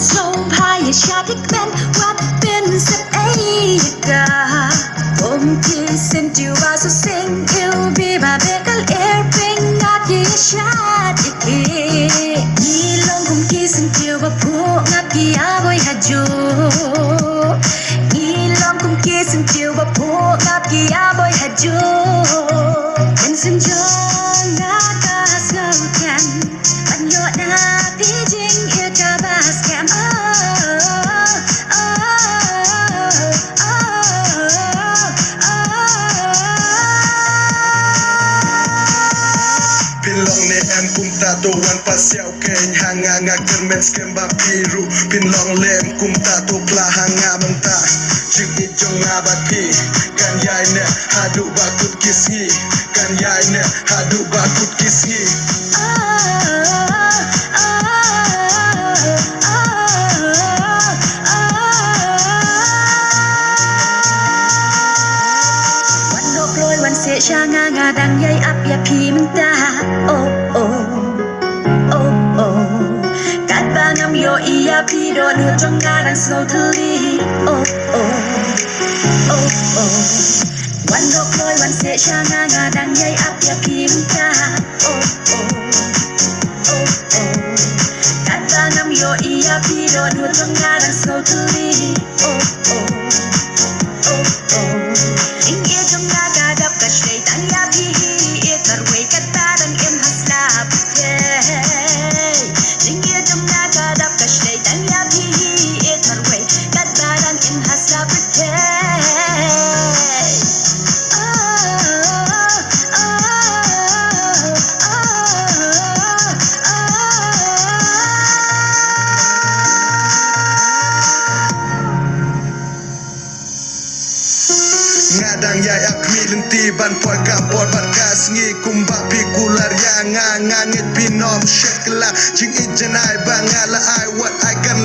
Sompaya syadik men wat bin set eiga Omkisin jiwa so sing il biba bekal airping ngaki syadiki Ilong kumkisin jiwa pu ngaki aboy haju Ilong kumkisin jiwa pu ngaki aboy haju Bensin jong nakasaukan Banyo na pijing ikabas kem Pinlong ni em kum tatuan pasiaw keng hanga nga kermen skemba biru Pinlong lem kum tatu klahanga menta Jing ijong abati kan yai ne hadu bakut kisgi kan yai ne hadu bakut kisgi Siya nga nga dang yay ap ya pimta Oh oh Oh oh Kat bangam yo iya pido nu jong nga dang slow to li Oh oh Oh oh Wan dok loy wan se siya nga dang yay ap ya pimta Oh oh Oh oh Kat bangam yo iya pido nu jong nga dang slow to li Oh oh Oh oh Ing iya jong nga kadap kashay tan ya pihi it marway katadang in haslap hey Ing iya jong nga kadap kashay tan ya pihi it marway katadang in haslap hey Ngadang yai ak milinti ban poy kapor bat kasngi kumba pikular yang ngangit pinom shekla jing ijanai bangala ai wat ai kan